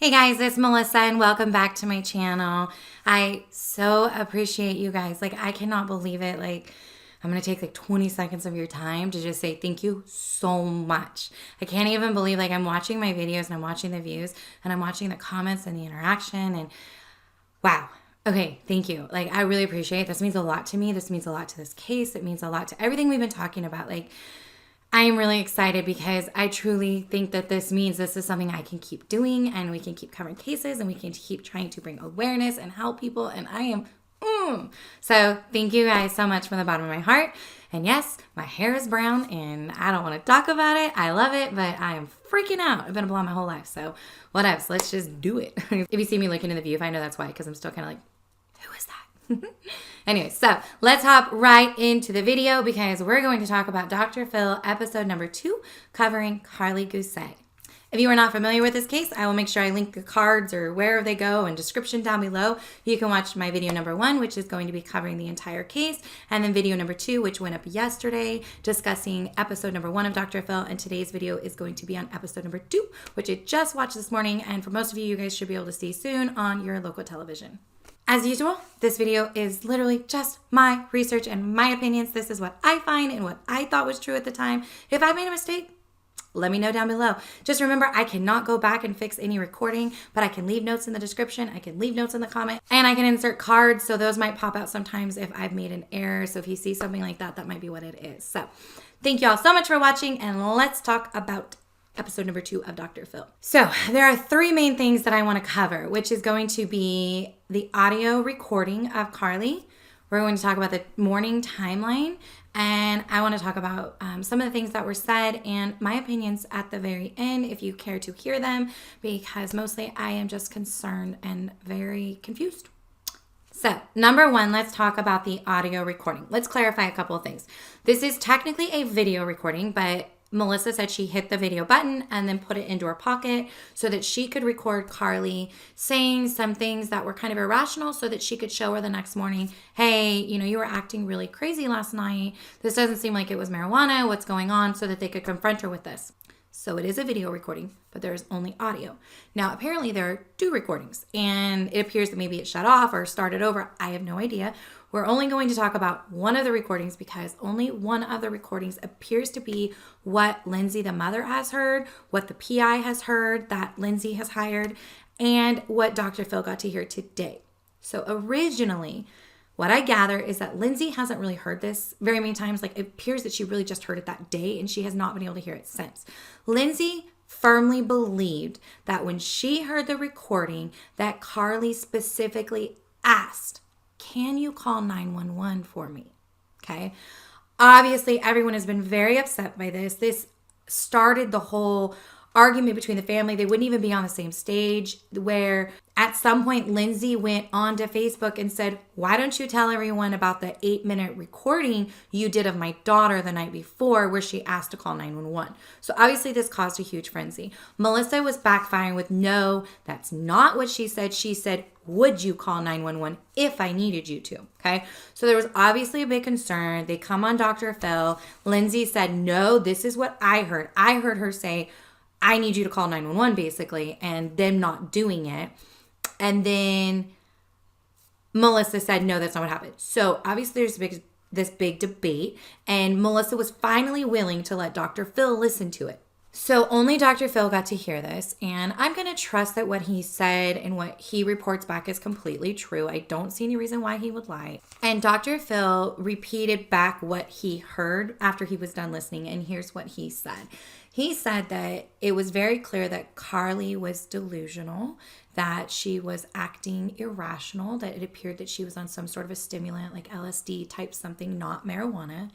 Hey guys, it's Melissa and welcome back to my channel. I so appreciate you guys. I cannot believe it. I'm going to take 20 seconds of your time to just say thank you so much. I can't even believe I'm watching my videos and I'm watching the views and I'm watching the comments and the interaction and wow. Okay, thank you. I really appreciate it. This means a lot to me. This means a lot to this case. It means a lot to everything we've been talking about. I am really excited because I truly think that this means this is something I can keep doing and we can keep covering cases and we can keep trying to bring awareness and help people. And I am, So thank you guys so much from the bottom of my heart. And yes, my hair is brown and I don't want to talk about it. I love it, but I am freaking out. I've been a blonde my whole life. So whatever, so let's just do it. If you see me looking in the view, if I know that's why, because I'm still kind of who is that? Anyway, so let's hop right into the video because we're going to talk about Dr. Phil episode number 2 covering Karlie Guse. If you are not familiar with this case, I will make sure I link the cards or wherever they go and description down below. You can watch my video number 1, which is going to be covering the entire case, and then video number 2, which went up yesterday, discussing episode number 1 of Dr. Phil, and today's video is going to be on episode number 2, which I just watched this morning, and for most of you, you guys should be able to see soon on your local television. As usual, this video is literally just my research and my opinions. This is what I find and what I thought was true at the time. If I made a mistake, let me know down below. Just remember, I cannot go back and fix any recording, but I can leave notes in the description. I can leave notes in the comment, and I can insert cards. So those might pop out sometimes if I've made an error. So if you see something like that, that might be what it is. So thank you all so much for watching, and let's talk about episode number 2 of Dr. Phil. So there are 3 main things that I want to cover, which is going to be the audio recording of Karlie. We're going to talk about the morning timeline, and I want to talk about some of the things that were said and my opinions at the very end, if you care to hear them, because mostly I am just concerned and very confused. So, number 1, let's talk about the audio recording. Let's clarify a couple of things. This is technically a video recording, but Melissa said she hit the video button and then put it into her pocket so that she could record Karlie saying some things that were kind of irrational so that she could show her the next morning, hey, you were acting really crazy last night. This doesn't seem like it was marijuana. What's going on? So that they could confront her with this. So it is a video recording, but there is only audio. Now, apparently there are 2 recordings, and it appears that maybe it shut off or started over. I have no idea. We're only going to talk about one of the recordings because only one of the recordings appears to be what Lindsay, the mother, has heard, what the PI has heard that Lindsay has hired, and what Dr. Phil got to hear today. So originally, what I gather is that Lindsay hasn't really heard this very many times. It appears that she really just heard it that day and she has not been able to hear it since. Lindsay firmly believed that when she heard the recording that Karlie specifically asked, can you call 911 for me? Okay. Obviously, everyone has been very upset by this. This started the whole argument between the family. They wouldn't even be on the same stage, where at some point Lindsay went onto Facebook and said, why don't you tell everyone about the 8-minute recording you did of my daughter the night before where she asked to call 911? So obviously this caused a huge frenzy. Melissa was backfiring with, no, that's not what she said. She said, would you call 911 if I needed you to? Okay. So there was obviously a big concern. They come on Dr. Phil. Lindsay said, no, this is what I heard. I heard her say, I need you to call 911 basically, and them not doing it. And then Melissa said, no, that's not what happened. So obviously there's this big debate, and Melissa was finally willing to let Dr. Phil listen to it. So only Dr. Phil got to hear this, and I'm going to trust that what he said and what he reports back is completely true. I don't see any reason why he would lie. And Dr. Phil repeated back what he heard after he was done listening, and here's what he said. He said that it was very clear that Karlie was delusional, that she was acting irrational, that it appeared that she was on some sort of a stimulant like LSD type something, not marijuana.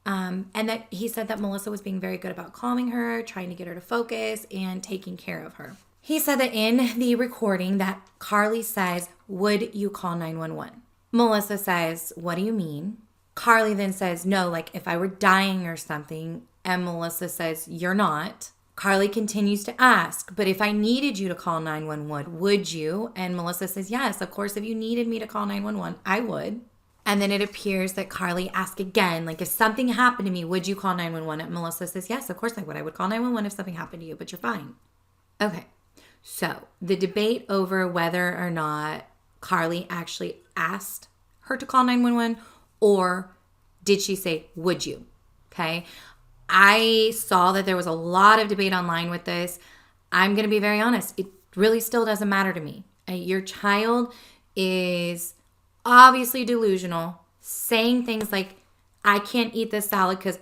And that he said that Melissa was being very good about calming her, trying to get her to focus, and taking care of her. He said that in the recording that Karlie says, would you call 911? Melissa says, what do you mean? Karlie then says, no, if I were dying or something. And Melissa says, you're not. Karlie continues to ask, but if I needed you to call 911, would you? And Melissa says, yes, of course, if you needed me to call 911, I would. And then it appears that Karlie asked again, if something happened to me, would you call 911? And Melissa says, yes, of course I would. I would call 911 if something happened to you, but you're fine. Okay. So the debate over whether or not Karlie actually asked her to call 911 or did she say, would you? Okay. I saw that there was a lot of debate online with this. I'm going to be very honest. It really still doesn't matter to me. Your child is obviously delusional, saying things like, I can't eat this salad because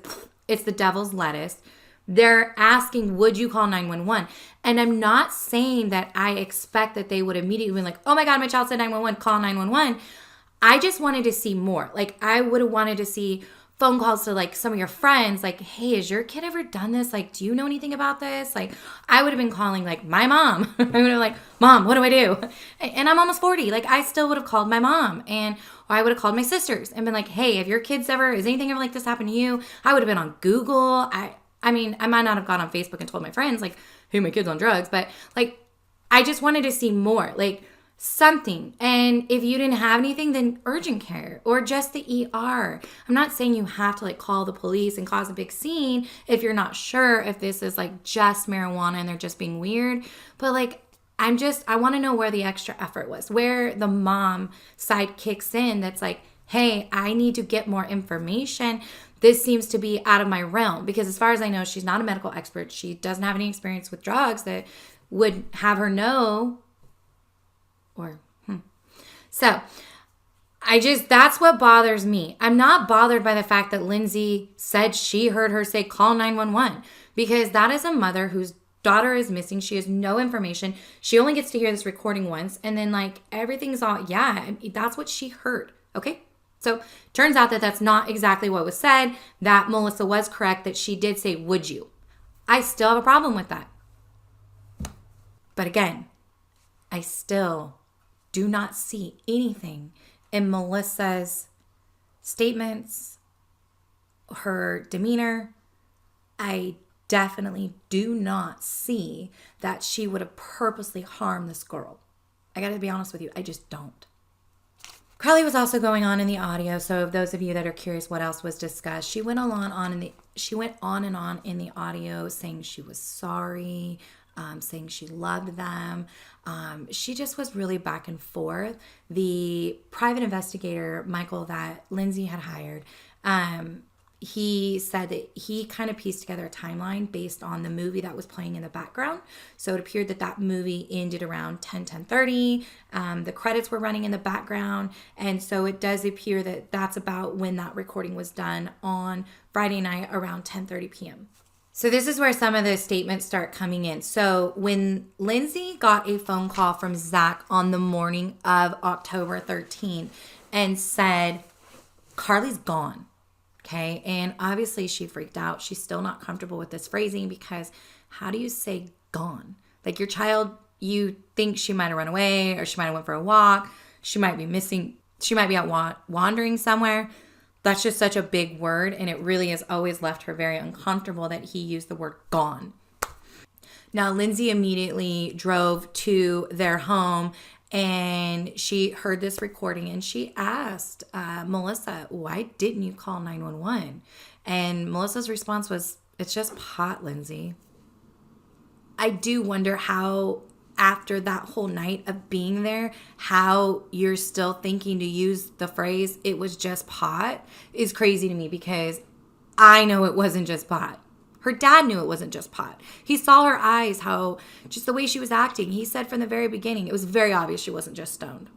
it's the devil's lettuce. They're asking, would you call 911? And I'm not saying that I expect that they would immediately be like, oh my God, my child said 911, call 911. I just wanted to see more. Like, I would have wanted to see phone calls to like some of your friends, like, hey, has your kid ever done this? Like, do you know anything about this? Like, I would have been calling like my mom. I would have been like, Mom, what do I do? And I'm almost 40. Like, I still would have called my mom, or I would have called my sisters and been like, hey, have your kids ever, is anything ever like this happened to you? I would have been on Google. I mean, I might not have gone on Facebook and told my friends like, hey, my kid's on drugs, but like, I just wanted to see more. Like, something. And if you didn't have anything, then urgent care or just the ER. I'm not saying you have to like call the police and cause a big scene if you're not sure if this is like just marijuana and they're just being weird. But like, I want to know where the extra effort was, where the mom side kicks in. That's like, hey, I need to get more information. This seems to be out of my realm, because as far as I know, she's not a medical expert. She doesn't have any experience with drugs that would have her know. So that's what bothers me. I'm not bothered by the fact that Lindsay said she heard her say call 911, because that is a mother whose daughter is missing. She has no information. She only gets to hear this recording once, and then like everything's all, yeah, that's what she heard. Okay. So turns out that that's not exactly what was said, that Melissa was correct, that she did say, would you? I still have a problem with that. But again, I still do not see anything in Melissa's statements, her demeanor. I definitely do not see that she would have purposely harmed this girl. I gotta be honest with you, I just don't. Karlie was also going on in the audio, so those of you that are curious what else was discussed, she went on and on in the audio saying she was sorry, saying she loved them. She just was really back and forth. The private investigator, Michael, that Lindsay had hired, he said that he kind of pieced together a timeline based on the movie that was playing in the background. So it appeared that movie ended around 10:30. The credits were running in the background. And so it does appear that that's about when that recording was done on Friday night around 10:30 p.m. So this is where some of the statements start coming in. So when Lindsay got a phone call from Zac on the morning of October 13th and said, Karlie's gone. Okay. And obviously she freaked out. She's still not comfortable with this phrasing, because how do you say gone? Like, your child, you think she might have run away, or she might have went for a walk. She might be missing. She might be out wandering somewhere. That's just such a big word, and it really has always left her very uncomfortable that he used the word gone. Now, Lindsay immediately drove to their home, and she heard this recording, and she asked Melissa, why didn't you call 911? And Melissa's response was, it's just pot, Lindsay. I do wonder how, after that whole night of being there, how you're still thinking to use the phrase, it was just pot, is crazy to me, because I know it wasn't just pot. Her dad knew it wasn't just pot. He saw her eyes, how just the way she was acting. He said from the very beginning, it was very obvious she wasn't just stoned.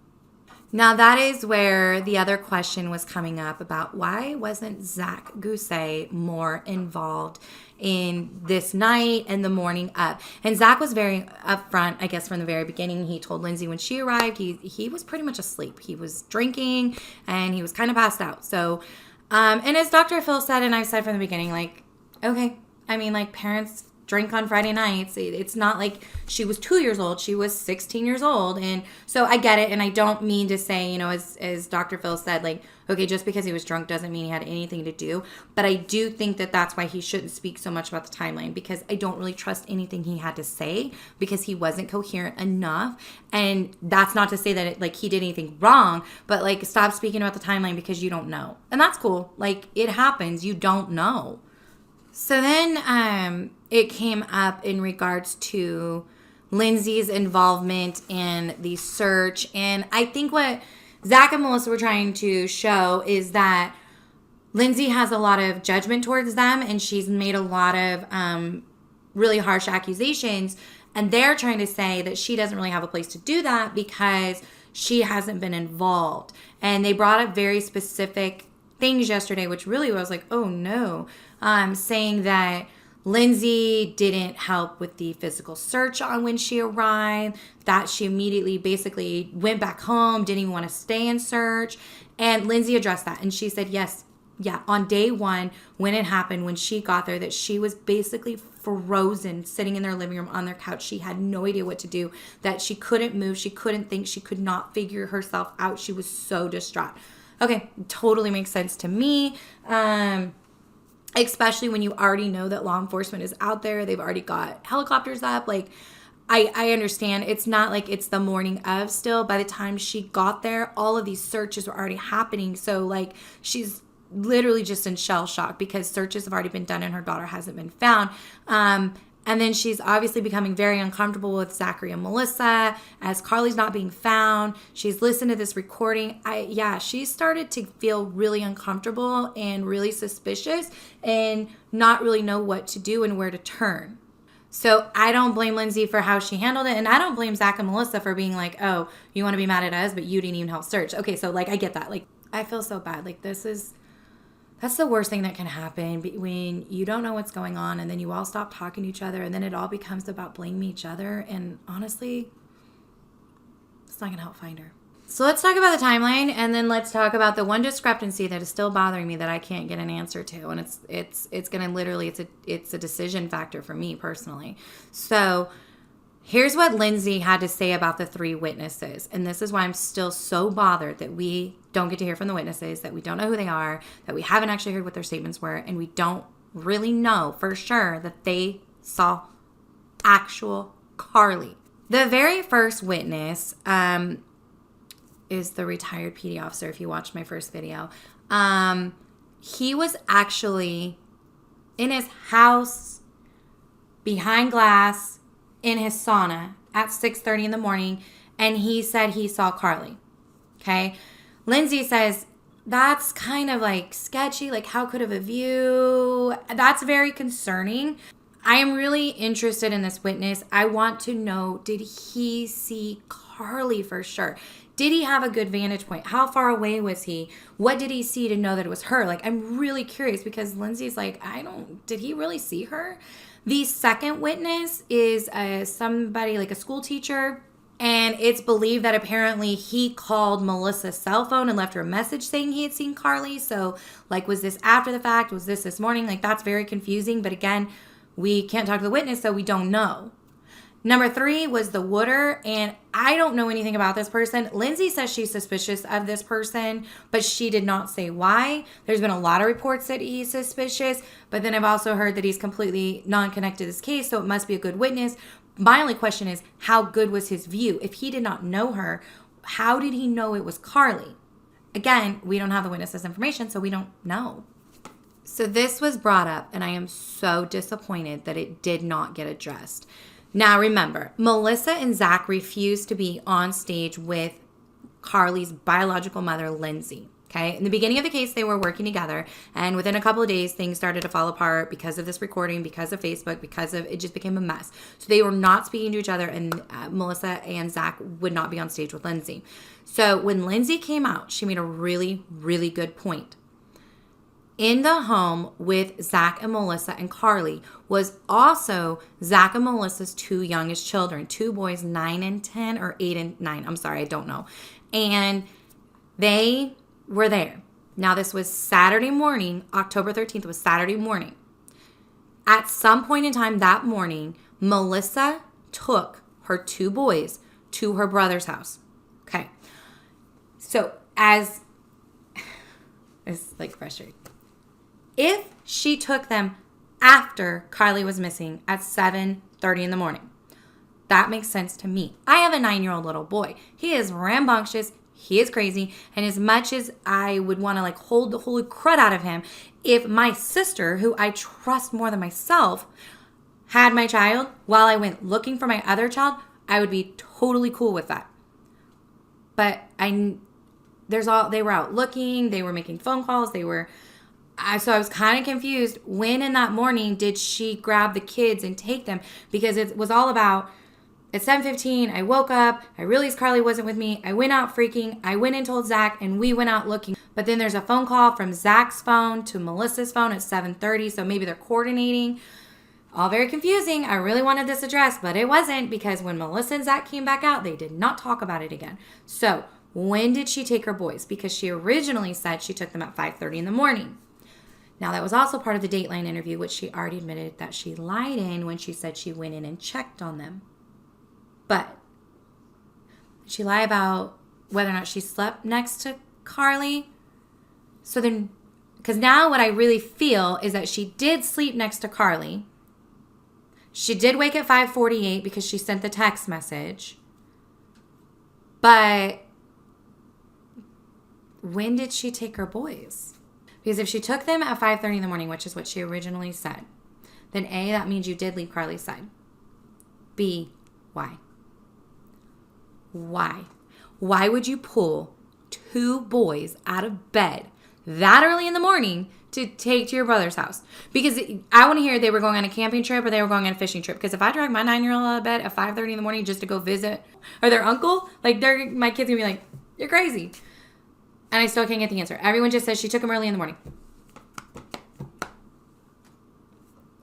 Now that is where the other question was coming up about why wasn't Zac Guse more involved in this night and the morning up. And Zac was very upfront, I guess, from the very beginning. He told Lindsay when she arrived, he was pretty much asleep. He was drinking and he was kind of passed out. So, and as Dr. Phil said, and I said from the beginning, like, okay, I mean, like, parents drink on Friday nights. It's not like she was 2 years old. She was 16 years old. And so I get it. And I don't mean to say, you know, as Dr. Phil said, like, okay, just because he was drunk doesn't mean he had anything to do. But I do think that that's why he shouldn't speak so much about the timeline, because I don't really trust anything he had to say, because he wasn't coherent enough. And that's not to say that like he did anything wrong, but like, stop speaking about the timeline because you don't know. And that's cool. Like, it happens. You don't know. So then it came up in regards to Lindsay's involvement in the search. And I think what Zac and Melissa were trying to show is that Lindsay has a lot of judgment towards them, and she's made a lot of really harsh accusations. And they're trying to say that she doesn't really have a place to do that because she hasn't been involved. And they brought up very specific things yesterday, which really was like, oh no, saying that Lindsay didn't help with the physical search on when she arrived, that she immediately basically went back home, didn't even want to stay and search. And Lindsay addressed that. And she said, yes, yeah, on day one, when it happened, when she got there, that she was basically frozen, sitting in their living room on their couch. She had no idea what to do, that she couldn't move, she couldn't think, she could not figure herself out. She was so distraught. Okay, totally makes sense to me. Especially when you already know that law enforcement is out there. They've already got helicopters up. Like, I understand. It's not like it's the morning of still. By the time she got there, all of these searches were already happening. So, like, she's literally just in shell shock because searches have already been done and her daughter hasn't been found. And then she's obviously becoming very uncomfortable with Zachary and Melissa as Karlie's not being found. She's listened to this recording. She started to feel really uncomfortable and really suspicious and not really know what to do and where to turn. So I don't blame Lindsay for how she handled it. And I don't blame Zac and Melissa for being like, oh, you want to be mad at us, but you didn't even help search. Okay, so like I get that. Like I feel so bad. Like that's the worst thing that can happen when you don't know what's going on and then you all stop talking to each other and then it all becomes about blaming each other. And honestly, it's not going to help find her. So let's talk about the timeline and then let's talk about the one discrepancy that is still bothering me that I can't get an answer to. And it's going to literally, it's a decision factor for me personally. So here's what Lindsay had to say about the 3 witnesses. And this is why I'm still so bothered that we don't get to hear from the witnesses, that we don't know who they are, that we haven't actually heard what their statements were, and we don't really know for sure that they saw actual Karlie. The very first witness is the retired PD officer, if you watched my first video. He was actually in his house, behind glass, in his sauna at 6:30 in the morning, and he said he saw Karlie. Okay? Lindsay says, that's kind of like sketchy. Like, how could have a view? That's very concerning. I am really interested in this witness. I want to know, did he see Karlie for sure? Did he have a good vantage point? How far away was he? What did he see to know that it was her? Like, I'm really curious because Lindsay's like, did he really see her? The second witness is somebody like a school teacher. And it's believed that apparently he called Melissa's cell phone and left her a message saying he had seen Karlie. So, like, was this after the fact? Was this morning? Like, that's very confusing. But again, we can't talk to the witness, so we don't know. Number 3 was the Wooder, and I don't know anything about this person. Lindsay says she's suspicious of this person, but she did not say why. There's been a lot of reports that he's suspicious, but then I've also heard that he's completely non-connected to this case, so it must be a good witness. My only question is, how good was his view? If he did not know her, how did he know it was Karlie? Again, we don't have the witness's information, so we don't know. So this was brought up, and I am so disappointed that it did not get addressed. Now remember, Melissa and Zac refused to be on stage with Karlie's biological mother, Lindsay. Okay, in the beginning of the case, they were working together, and within a couple of days, things started to fall apart because of this recording, because of Facebook, because of it just became a mess. So they were not speaking to each other, and Melissa and Zac would not be on stage with Lindsay. So when Lindsay came out, she made a really, really good point. In the home with Zac and Melissa and Karlie was also Zac and Melissa's 2 youngest children, 2 boys, 9 and 10, or 8 and 9. I'm sorry, I don't know. And they were there. Now, this was Saturday morning. October 13th was Saturday morning. At some point in time that morning, Melissa took her 2 boys to her brother's house. Okay. So, it's like frustrating. If she took them after Karlie was missing at 7:30 in the morning, that makes sense to me. I have a 9-year-old little boy. He is rambunctious. He is crazy. And as much as I would want to hold the holy crud out of him, if my sister, who I trust more than myself, had my child while I went looking for my other child, I would be totally cool with that. But they were out looking, they were making phone calls, so I was kind of confused. When in that morning did she grab the kids and take them? Because it was all about, at 7:15, I woke up, I realized Karlie wasn't with me, I went out freaking, I went and told Zac, and we went out looking. But then there's a phone call from Zac's phone to Melissa's phone at 7:30, so maybe they're coordinating. All very confusing. I really wanted this addressed, but it wasn't, because when Melissa and Zac came back out, they did not talk about it again. So when did she take her boys? Because she originally said she took them at 5:30 in the morning. Now, that was also part of the Dateline interview, which she already admitted that she lied in when she said she went in and checked on them. But did she lie about whether or not she slept next to Karlie? So then, because now what I really feel is that she did sleep next to Karlie. She did wake at 5:48 because she sent the text message. But when did she take her boys? Because if she took them at 5:30 in the morning, which is what she originally said, then A, that means you did leave Karlie's side. B, why? Why? Why would you pull two boys out of bed that early in the morning to take to your brother's house? Because I want to hear they were going on a camping trip or they were going on a fishing trip. Because if I drag my 9-year-old out of bed at 5:30 in the morning just to go visit or their uncle, like my kids gonna be like, you're crazy. And I still can't get the answer. Everyone just says she took him early in the morning.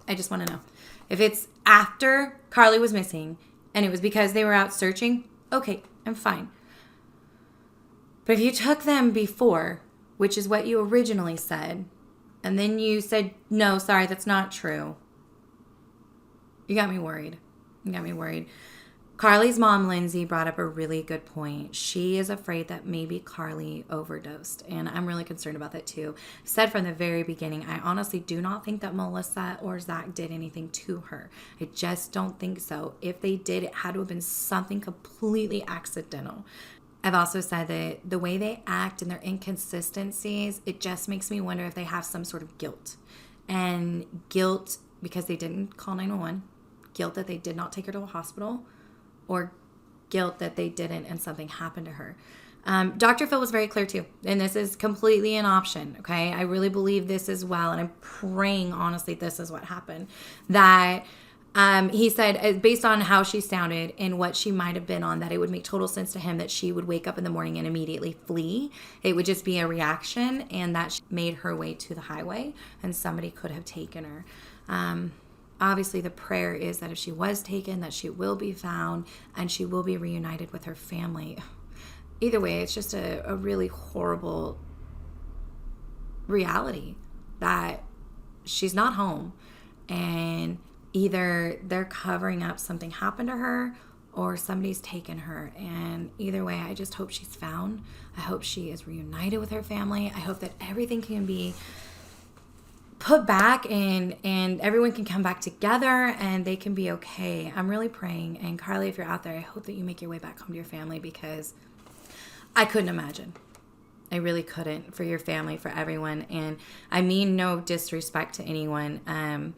I just want to know. If it's after Karlie was missing and it was because they were out searching, okay, I'm fine. But if you took them before, which is what you originally said, and then you said, no, sorry, that's not true, you got me worried. Karlie's mom, Lindsay, brought up a really good point. She is afraid that maybe Karlie overdosed, and I'm really concerned about that too. Said from the very beginning, I honestly do not think that Melissa or Zac did anything to her. I just don't think so. If they did, it had to have been something completely accidental. I've also said that the way they act and their inconsistencies, it just makes me wonder if they have some sort of guilt. And guilt because they didn't call 911, guilt that they did not take her to a hospital, or guilt that they didn't and something happened to her. Dr. Phil was very clear too, and this is completely an option, okay? I really believe this as well, and I'm praying, honestly, this is what happened. That he said, based on how she sounded and what she might have been on, that it would make total sense to him that she would wake up in the morning and immediately flee. It would just be a reaction, and that she made her way to the highway, and somebody could have taken her. Obviously, the prayer is that if she was taken, that she will be found and she will be reunited with her family. Either way, it's just a really horrible reality that she's not home, and either they're covering up something happened to her or somebody's taken her. And either way, I just hope she's found. I hope she is reunited with her family. I hope that everything can be put back and everyone can come back together and they can be okay. I'm really praying. And Karlie, if you're out there, I hope that you make your way back home to your family, because I couldn't imagine. I really couldn't, for your family, for everyone. And I mean no disrespect to anyone.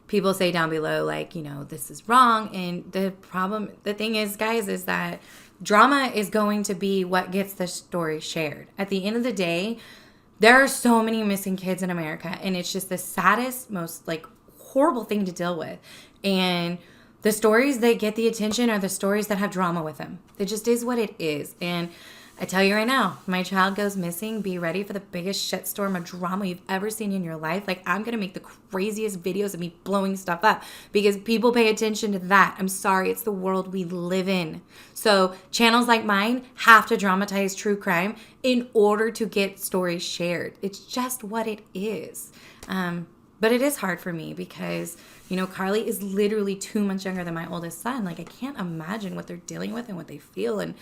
People say down below, like, this is wrong. And the thing is, guys, is that drama is going to be what gets the story shared. At the end of the day, there are so many missing kids in America, and it's just the saddest, most horrible thing to deal with. And the stories that get the attention are the stories that have drama with them. It just is what it is. And I tell you right now, if my child goes missing, be ready for the biggest shitstorm of drama you've ever seen in your life. I'm going to make the craziest videos of me blowing stuff up because people pay attention to that. I'm sorry, it's the world we live in. So channels like mine have to dramatize true crime in order to get stories shared. It's just what it is. But it is hard for me because, Karlie is literally 2 months younger than my oldest son. I can't imagine what they're dealing with and what they feel. And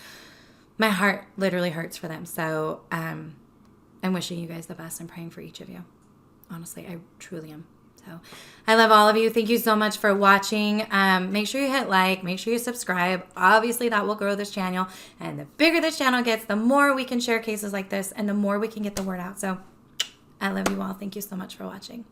my heart literally hurts for them. So I'm wishing you guys the best and praying for each of you. Honestly, I truly am. So I love all of you. Thank you so much for watching. Make sure you hit like. Make sure you subscribe. Obviously, that will grow this channel. And the bigger this channel gets, the more we can share cases like this and the more we can get the word out. So I love you all. Thank you so much for watching.